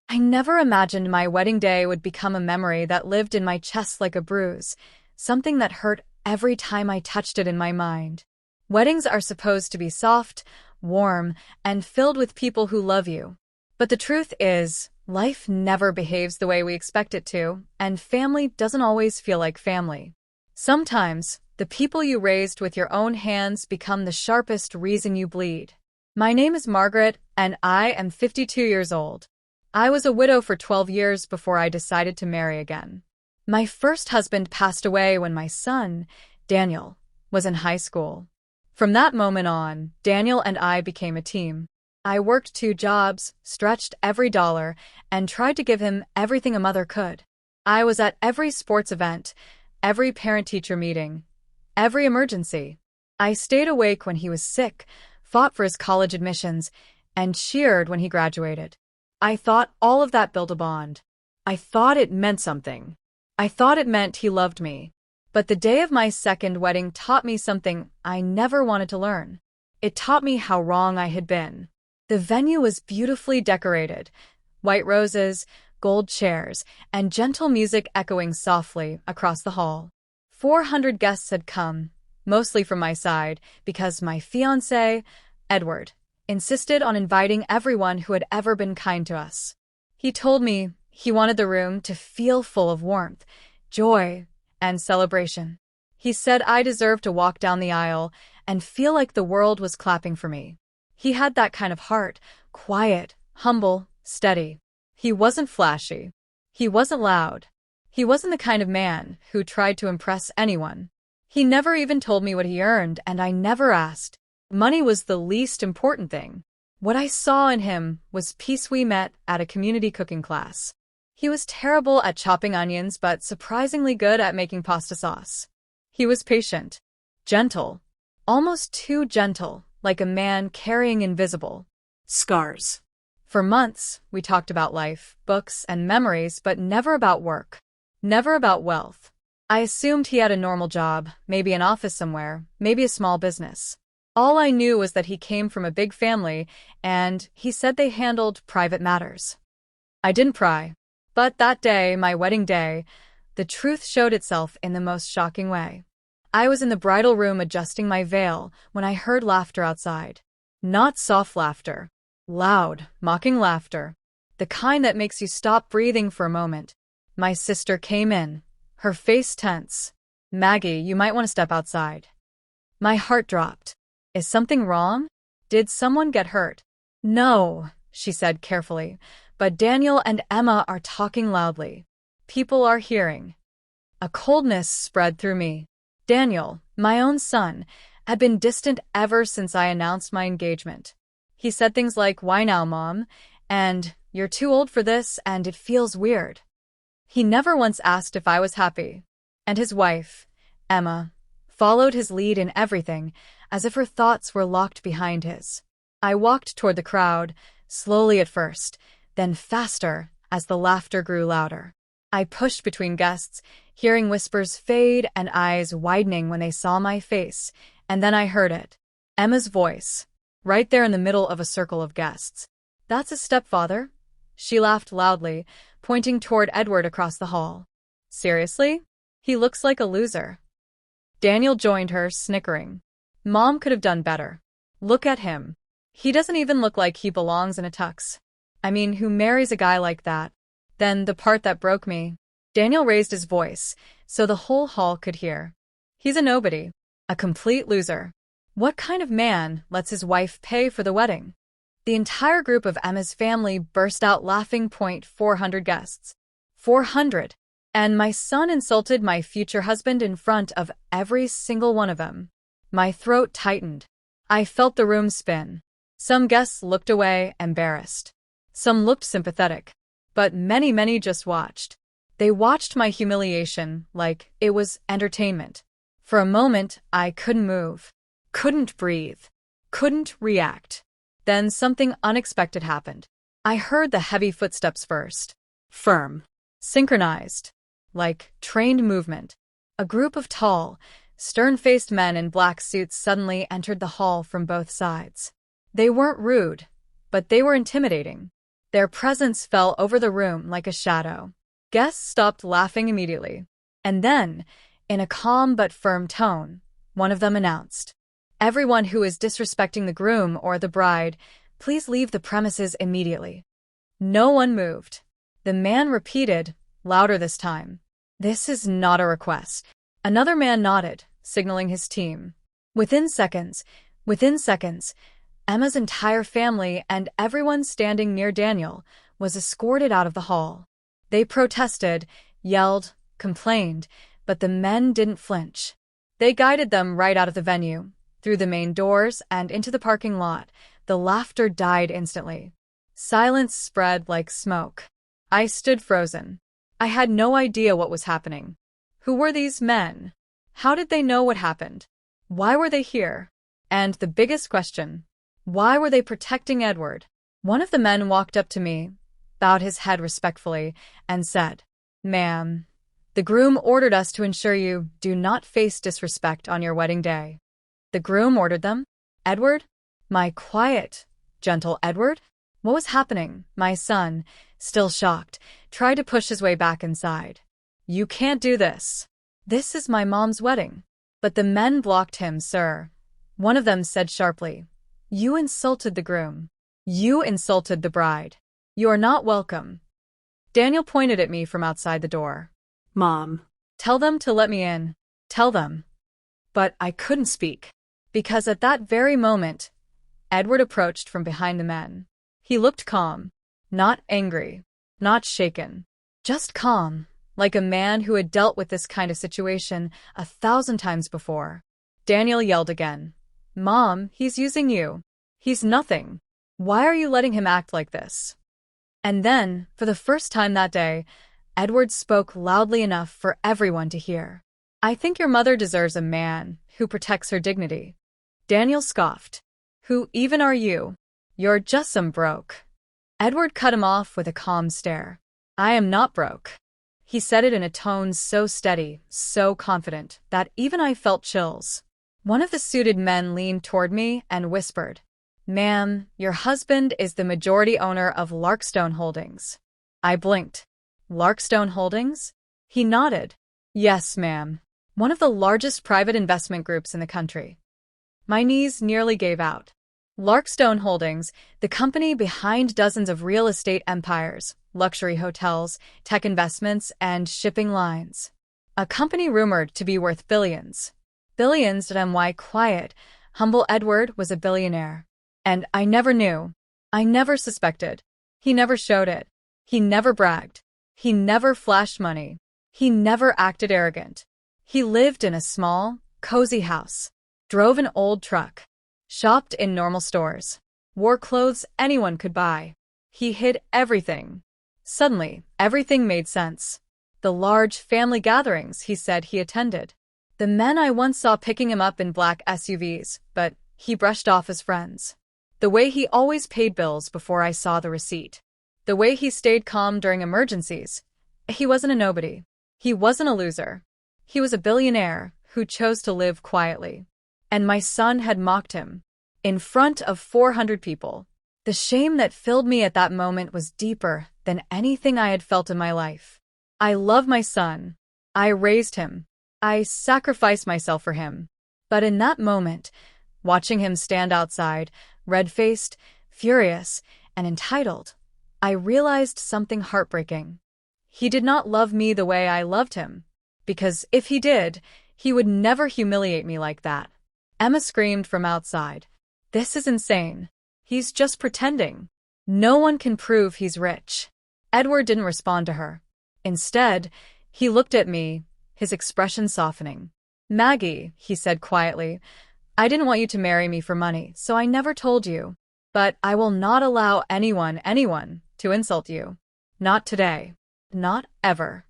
I never imagined my wedding day would become a memory that lived in my chest like a bruise, something that hurt every time I touched it in my mind. Weddings are supposed to be soft, warm, and filled with people who love you. But the truth is, life never behaves the way we expect it to, and family doesn't always feel like family. Sometimes, the people you raised with your own hands become the sharpest reason you bleed. My name is Margaret, and I am 52 years old. I was a widow for 12 years before I decided to marry again. My first husband passed away when my son, Daniel, was in high school. From that moment on, Daniel and I became a team. I worked 2 jobs, stretched every dollar, and tried to give him everything a mother could. I was at every sports event, every parent-teacher meeting, every emergency. I stayed awake when he was sick, fought for his college admissions, and cheered when he graduated. I thought all of that built a bond. I thought it meant something. I thought it meant he loved me. But the day of my second wedding taught me something I never wanted to learn. It taught me how wrong I had been. The venue was beautifully decorated, white roses, gold chairs, and gentle music echoing softly across the hall. 400 guests had come, mostly from my side, because my fiancé, Edward, insisted on inviting everyone who had ever been kind to us. He told me he wanted the room to feel full of warmth, joy, and celebration. He said I deserved to walk down the aisle and feel like the world was clapping for me. He had that kind of heart, quiet, humble, steady. He wasn't flashy. He wasn't loud. He wasn't the kind of man who tried to impress anyone. He never even told me what he earned, and I never asked. Money was the least important thing. What I saw in him was peace we met at a community cooking class. He was terrible at chopping onions, but surprisingly good at making pasta sauce. He was patient, gentle, almost too gentle, like a man carrying invisible scars. For months, we talked about life, books, and memories, but never about work, never about wealth. I assumed he had a normal job, maybe an office somewhere, maybe a small business. All I knew was that he came from a big family, and he said they handled private matters. I didn't pry. But that day, my wedding day, the truth showed itself in the most shocking way. I was in the bridal room adjusting my veil when I heard laughter outside. Not soft laughter. Loud, mocking laughter. The kind that makes you stop breathing for a moment. My sister came in, her face tense. "Maggie, you might want to step outside." My heart dropped. Is something wrong? Did someone get hurt? No, she said carefully, but Daniel and Emma are talking loudly. People are hearing. A coldness spread through me. Daniel, my own son, had been distant ever since I announced my engagement. He said things like, "Why now, Mom?" and "You're too old for this, and it feels weird." He never once asked if I was happy. And his wife, Emma, followed his lead in everything, as if her thoughts were locked behind his. I walked toward the crowd, slowly at first, then faster as the laughter grew louder. I pushed between guests, hearing whispers fade and eyes widening when they saw my face, and then I heard it. Emma's voice, right there in the middle of a circle of guests. "That's a stepfather?" She laughed loudly, pointing toward Edward across the hall. "Seriously? He looks like a loser." Daniel joined her, snickering. "Mom could have done better. Look at him. He doesn't even look like he belongs in a tux. I mean, who marries a guy like that?" Then the part that broke me. Daniel raised his voice, so the whole hall could hear. "He's a nobody. A complete loser. What kind of man lets his wife pay for the wedding?" The entire group of Emma's family burst out laughing. 400 guests. 400. And my son insulted my future husband in front of every single one of them. My throat tightened. I felt the room spin. Some guests looked away, embarrassed. Some looked sympathetic. But many just watched. They watched my humiliation like it was entertainment. For a moment, I couldn't move, couldn't breathe, couldn't react. Then something unexpected happened. I heard the heavy footsteps first. Firm. Synchronized. Like trained movement. A group of tall, stern-faced men in black suits suddenly entered the hall from both sides. They weren't rude, but they were intimidating. Their presence fell over the room like a shadow. Guests stopped laughing immediately. And then, in a calm but firm tone, one of them announced, "Everyone who is disrespecting the groom or the bride, please leave the premises immediately." No one moved. The man repeated, louder this time, "This is not a request." Another man nodded, signaling his team. Within seconds, Emma's entire family and everyone standing near Daniel was escorted out of the hall. They protested, yelled, complained, but the men didn't flinch. They guided them right out of the venue, through the main doors and into the parking lot. The laughter died instantly. Silence spread like smoke. I stood frozen. I had no idea what was happening. Who were these men? How did they know what happened? Why were they here? And the biggest question, why were they protecting Edward? One of the men walked up to me, bowed his head respectfully, and said, "Ma'am, the groom ordered us to ensure you do not face disrespect on your wedding day." The groom ordered them? Edward? My quiet, gentle Edward? What was happening? My son, still shocked, tried to push his way back inside. "You can't do this. This is my mom's wedding." But the men blocked him, "Sir." One of them said sharply, "You insulted the groom. You insulted the bride. You are not welcome." Daniel pointed at me from outside the door. "Mom. "Tell them to let me in. Tell them." But I couldn't speak, because at that very moment, Edward approached from behind the men. He looked calm, not angry, not shaken, just calm, like a man who had dealt with this kind of situation 1,000 times before. Daniel yelled again, "Mom, he's using you. He's nothing. Why are you letting him act like this?" And then, for the first time that day, Edward spoke loudly enough for everyone to hear. "I think your mother deserves a man who protects her dignity." Daniel scoffed. "Who even are you? You're just some broke." Edward cut him off with a calm stare. "I am not broke." He said it in a tone so steady, so confident, that even I felt chills. One of the suited men leaned toward me and whispered, "Ma'am, your husband is the majority owner of Larkstone Holdings." I blinked. "Larkstone Holdings?" He nodded. "Yes, ma'am. One of the largest private investment groups in the country." My knees nearly gave out. Larkstone Holdings, the company behind dozens of real estate empires, luxury hotels, tech investments, and shipping lines. A company rumored to be worth billions. Billions. My quiet, humble Edward was a billionaire. And I never knew. I never suspected. He never showed it. He never bragged. He never flashed money. He never acted arrogant. He lived in a small, cozy house, drove an old truck, shopped in normal stores, wore clothes anyone could buy. He hid everything. Suddenly, everything made sense. The large family gatherings he said he attended. The men I once saw picking him up in black SUVs, but he brushed off as friends. The way he always paid bills before I saw the receipt. The way he stayed calm during emergencies. He wasn't a nobody. He wasn't a loser. He was a billionaire who chose to live quietly. And my son had mocked him. In front of 400 people. The shame that filled me at that moment was deeper than anything I had felt in my life. I love my son. I raised him. I sacrificed myself for him. But in that moment, watching him stand outside, red-faced, furious, and entitled, I realized something heartbreaking. He did not love me the way I loved him. Because if he did, he would never humiliate me like that. Emma screamed from outside. "This is insane. He's just pretending. No one can prove he's rich." Edward didn't respond to her. Instead, he looked at me, his expression softening. "Maggie," he said quietly, "I didn't want you to marry me for money, so I never told you. But I will not allow anyone to insult you. Not today. Not ever."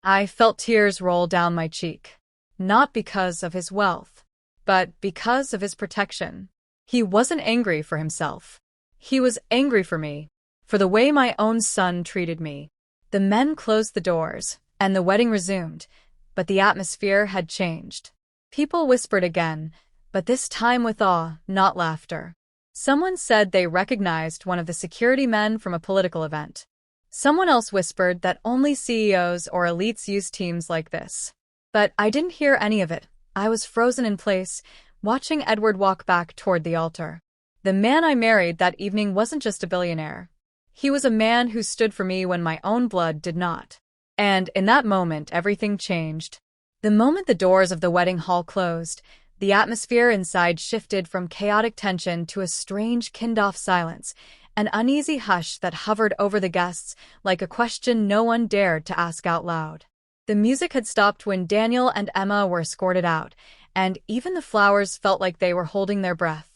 I felt tears roll down my cheek. Not because of his wealth, but because of his protection. He wasn't angry for himself. He was angry for me, for the way my own son treated me. The men closed the doors, and the wedding resumed, but the atmosphere had changed. People whispered again, but this time with awe, not laughter. Someone said they recognized one of the security men from a political event. Someone else whispered that only CEOs or elites use teams like this. But I didn't hear any of it. I was frozen in place, watching Edward walk back toward the altar. The man I married that evening wasn't just a billionaire. He was a man who stood for me when my own blood did not. And in that moment, everything changed. The moment the doors of the wedding hall closed, the atmosphere inside shifted from chaotic tension to a strange kind-off silence, an uneasy hush that hovered over the guests like a question no one dared to ask out loud. The music had stopped when Daniel and Emma were escorted out, and even the flowers felt like they were holding their breath.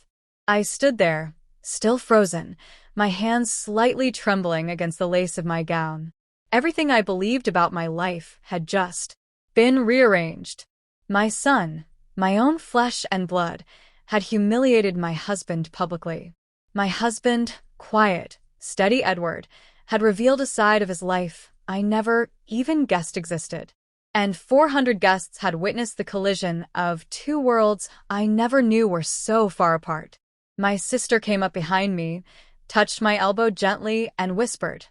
I stood there, still frozen, my hands slightly trembling against the lace of my gown. Everything I believed about my life had just been rearranged. My son, my own flesh and blood, had humiliated my husband publicly. My husband, quiet, steady Edward, had revealed a side of his life I never even guessed existed. And 400 guests had witnessed the collision of two worlds I never knew were so far apart. My sister came up behind me, touched my elbow gently, and whispered,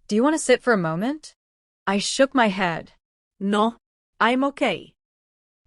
"Do you want to sit for a moment?" I shook my head. No, I'm okay.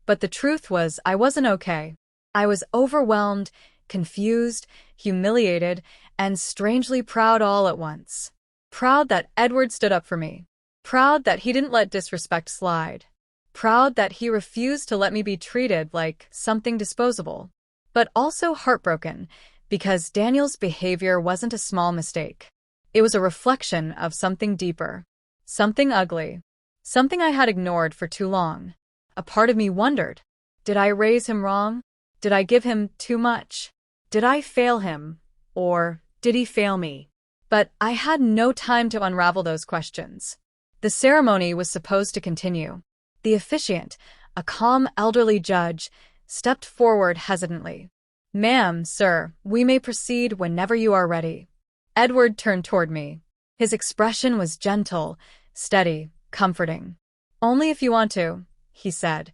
But the truth was, I wasn't okay. I was overwhelmed, confused, humiliated, and strangely proud all at once. Proud that Edward stood up for me. Proud that he didn't let disrespect slide. Proud that he refused to let me be treated like something disposable. But also heartbroken, because Daniel's behavior wasn't a small mistake. It was a reflection of something deeper. Something ugly. Something I had ignored for too long. A part of me wondered, did I raise him wrong? Did I give him too much? Did I fail him? Or did he fail me? But I had no time to unravel those questions. The ceremony was supposed to continue. The officiant, a calm elderly judge, stepped forward hesitantly. "Ma'am, sir, we may proceed whenever you are ready." Edward turned toward me. His expression was gentle, steady, comforting. "Only if you want to," he said.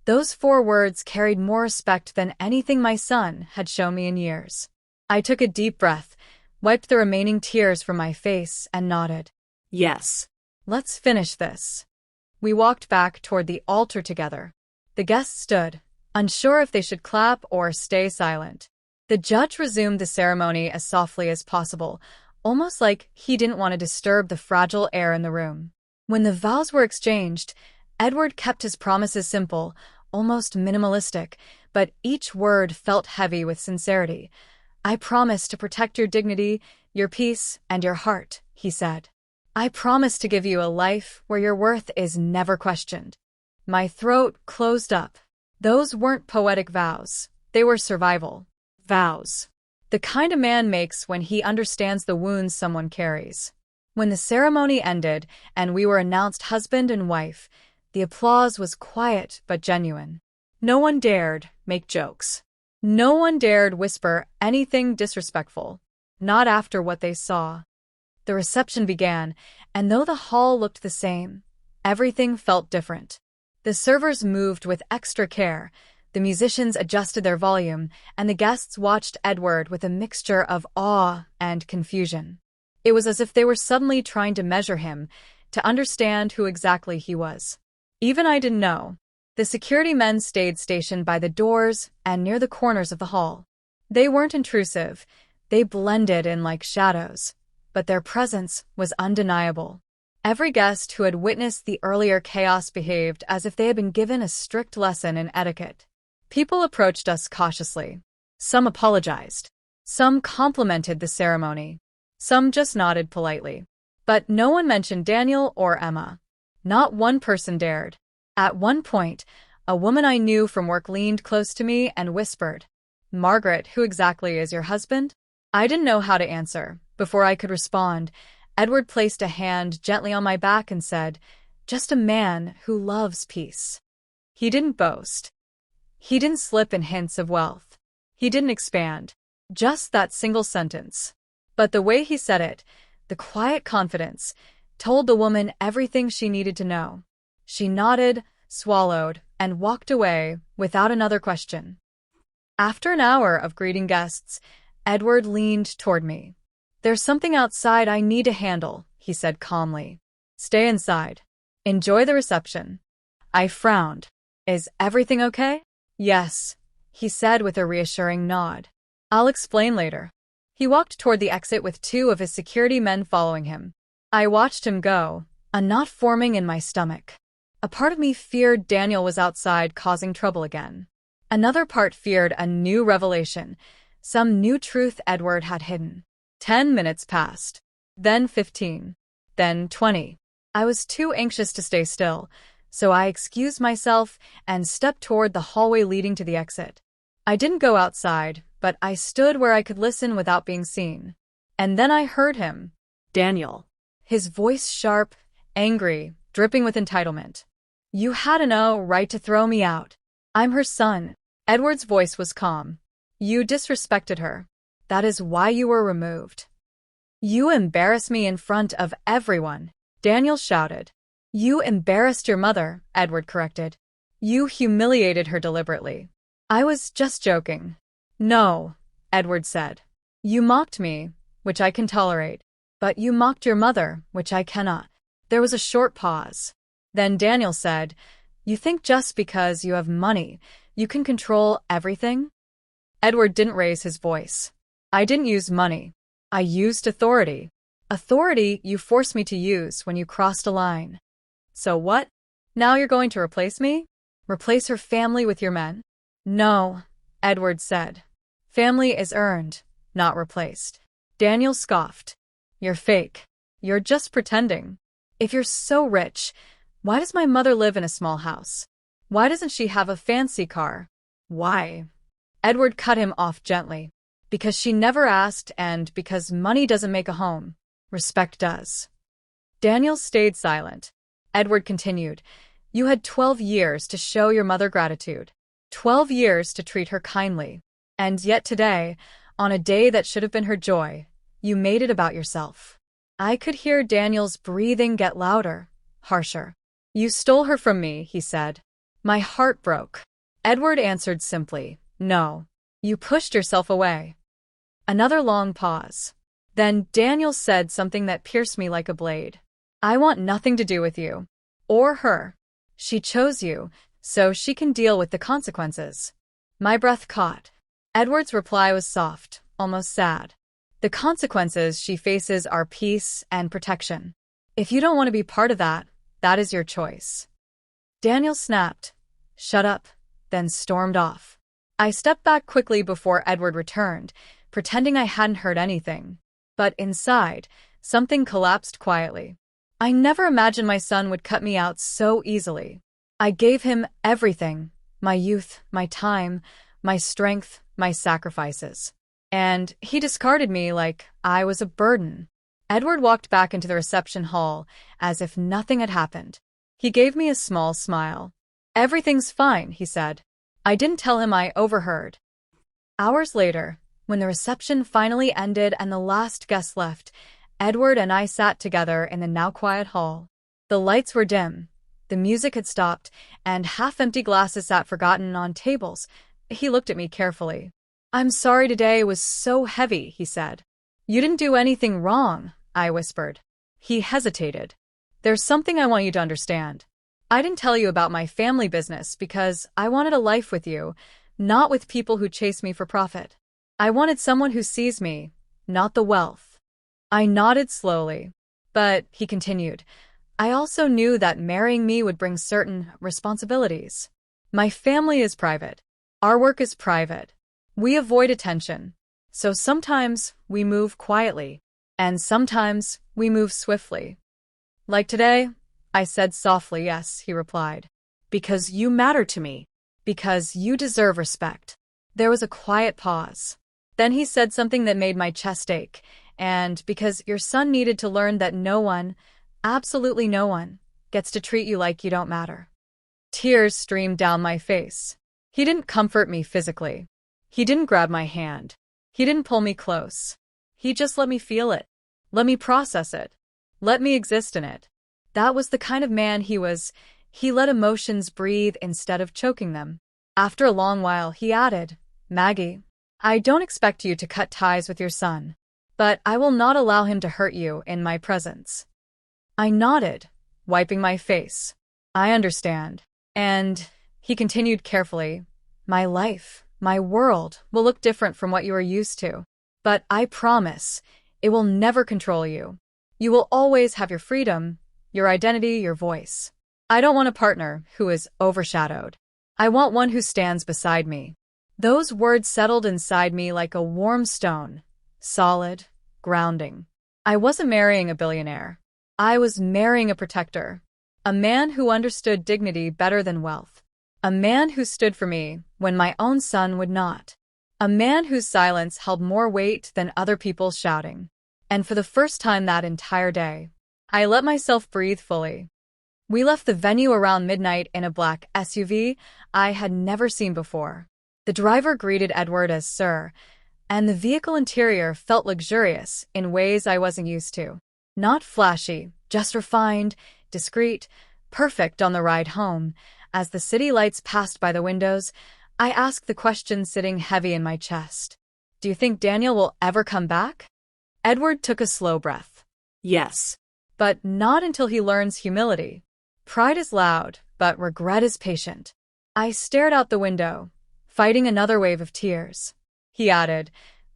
Those 4 words carried more respect than anything my son had shown me in years. I took a deep breath, wiped the remaining tears from my face, and nodded. Yes. "Let's finish this." We walked back toward the altar together. The guests stood, unsure if they should clap or stay silent. The judge resumed the ceremony as softly as possible, almost like he didn't want to disturb the fragile air in the room. When the vows were exchanged, Edward kept his promises simple, almost minimalistic, but each word felt heavy with sincerity. "I promise to protect your dignity, your peace, and your heart," he said. "I promise to give you a life where your worth is never questioned." My throat closed up. Those weren't poetic vows. They were survival vows. The kind a man makes when he understands the wounds someone carries. When the ceremony ended and we were announced husband and wife, the applause was quiet but genuine. No one dared make jokes. No one dared whisper anything disrespectful. Not after what they saw. The reception began, and though the hall looked the same, everything felt different. The servers moved with extra care, the musicians adjusted their volume, and the guests watched Edward with a mixture of awe and confusion. It was as if they were suddenly trying to measure him, to understand who exactly he was. Even I didn't know. The security men stayed stationed by the doors and near the corners of the hall. They weren't intrusive. They blended in like shadows. But their presence was undeniable. Every guest who had witnessed the earlier chaos behaved as if they had been given a strict lesson in etiquette. People approached us cautiously. Some apologized. Some complimented the ceremony. Some just nodded politely. But no one mentioned Daniel or Emma. Not one person dared. At one point, a woman I knew from work leaned close to me and whispered, "Margaret, who exactly is your husband?" I didn't know how to answer. Before I could respond, Edward placed a hand gently on my back and said, "Just a man who loves peace." He didn't boast. He didn't slip in hints of wealth. He didn't expand. Just that single sentence. But the way he said it, the quiet confidence, told the woman everything she needed to know. She nodded, swallowed, and walked away without another question. After an hour of greeting guests, Edward leaned toward me. There's something outside I need to handle, he said calmly. Stay inside. Enjoy the reception. I frowned. Is everything okay? Yes, he said with a reassuring nod. I'll explain later. He walked toward the exit with 2 of his security men following him. I watched him go, a knot forming in my stomach. A part of me feared Daniel was outside causing trouble again. Another part feared a new revelation, some new truth Edward had hidden. 10 minutes passed. Then 15. Then 20. I was too anxious to stay still, so I excused myself and stepped toward the hallway leading to the exit. I didn't go outside, but I stood where I could listen without being seen. And then I heard him. Daniel. His voice sharp, angry, dripping with entitlement. You had no right to throw me out. I'm her son. Edward's voice was calm. You disrespected her. That is why you were removed. You embarrassed me in front of everyone, Daniel shouted. You embarrassed your mother, Edward corrected. You humiliated her deliberately. I was just joking. No, Edward said. You mocked me, which I can tolerate, but you mocked your mother, which I cannot. There was a short pause. Then Daniel said, You think just because you have money, you can control everything? Edward didn't raise his voice. I didn't use money. I used authority. Authority you forced me to use when you crossed a line. So what? Now you're going to replace me? Replace her family with your men? No, Edward said. Family is earned, not replaced. Daniel scoffed. You're fake. You're just pretending. If you're so rich, why does my mother live in a small house? Why doesn't she have a fancy car? Why? Edward cut him off gently. Because she never asked and because money doesn't make a home. Respect does. Daniel stayed silent. Edward continued. You had 12 years to show your mother gratitude. 12 years to treat her kindly. And yet today, on a day that should have been her joy, you made it about yourself. I could hear Daniel's breathing get louder, harsher. You stole her from me, he said. My heart broke. Edward answered simply, No. You pushed yourself away. Another long pause. Then Daniel said something that pierced me like a blade. I want nothing to do with you. Or her. She chose you, so she can deal with the consequences. My breath caught. Edward's reply was soft, almost sad. The consequences she faces are peace and protection. If you don't want to be part of that, that is your choice. Daniel snapped. Shut up, then stormed off. I stepped back quickly before Edward returned, pretending I hadn't heard anything. But inside, something collapsed quietly. I never imagined my son would cut me out so easily. I gave him everything, my youth, my time, my strength, my sacrifices. And he discarded me like I was a burden. Edward walked back into the reception hall as if nothing had happened. He gave me a small smile. Everything's fine, he said. I didn't tell him I overheard. Hours later, when the reception finally ended and the last guest left, Edward and I sat together in the now quiet hall. The lights were dim, the music had stopped, and half-empty glasses sat forgotten on tables. He looked at me carefully. I'm sorry today was so heavy, he said. You didn't do anything wrong, I whispered. He hesitated. There's something I want you to understand. I didn't tell you about my family business because I wanted a life with you, not with people who chase me for profit. I wanted someone who sees me, not the wealth. I nodded slowly. But, he continued, I also knew that marrying me would bring certain responsibilities. My family is private. Our work is private. We avoid attention. So sometimes we move quietly, and sometimes we move swiftly. Like today, I said softly yes, he replied. Because you matter to me. Because you deserve respect. There was a quiet pause. Then he said something that made my chest ache, and because your son needed to learn that no one, absolutely no one, gets to treat you like you don't matter. Tears streamed down my face. He didn't comfort me physically. He didn't grab my hand. He didn't pull me close. He just let me feel it. Let me process it. Let me exist in it. That was the kind of man he was. He let emotions breathe instead of choking them. After a long while, he added, Maggie, I don't expect you to cut ties with your son, but I will not allow him to hurt you in my presence. I nodded, wiping my face. I understand. And he continued carefully, my life, my world will look different from what you are used to. But I promise, it will never control you. You will always have your freedom, your identity, your voice. I don't want a partner who is overshadowed. I want one who stands beside me. Those words settled inside me like a warm stone, solid, grounding. I wasn't marrying a billionaire. I was marrying a protector. A man who understood dignity better than wealth. A man who stood for me when my own son would not. A man whose silence held more weight than other people's shouting. And for the first time that entire day, I let myself breathe fully. We left the venue around midnight in a black SUV I had never seen before. The driver greeted Edward as Sir, and the vehicle interior felt luxurious in ways I wasn't used to. Not flashy, just refined, discreet, perfect. On the ride home. As the city lights passed by the windows, I asked the question sitting heavy in my chest. Do you think Daniel will ever come back? Edward took a slow breath. Yes. But not until he learns humility. Pride is loud, but regret is patient. I stared out the window, fighting another wave of tears. He added,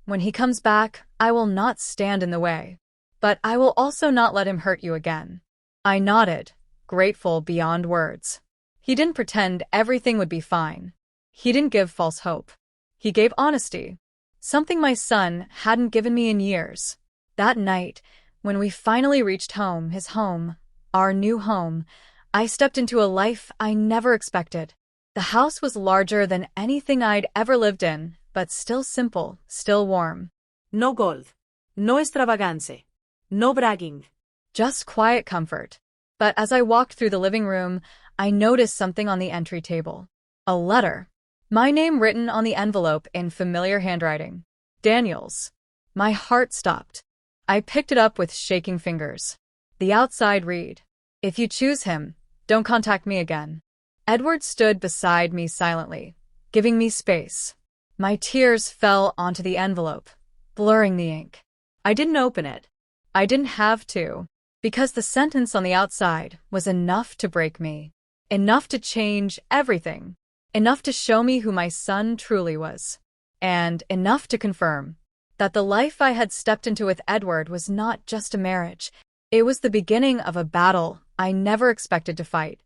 when he comes back, I will not stand in the way. But I will also not let him hurt you again. I nodded, grateful beyond words. He didn't pretend everything would be fine. He didn't give false hope. He gave honesty. Something my son hadn't given me in years. That night, when we finally reached home, his home, our new home, I stepped into a life I never expected. The house was larger than anything I'd ever lived in, but still simple, still warm. No gold. No extravagance. No bragging. Just quiet comfort. But as I walked through the living room, I noticed something on the entry table. A letter. My name written on the envelope in familiar handwriting. Daniel's. My heart stopped. I picked it up with shaking fingers. The outside read, if you choose him, don't contact me again. Edward stood beside me silently, giving me space. My tears fell onto the envelope, blurring the ink. I didn't open it. I didn't have to, because the sentence on the outside was enough to break me. Enough to change everything. Enough to show me who my son truly was. And enough to confirm that the life I had stepped into with Edward was not just a marriage. It was the beginning of a battle I never expected to fight.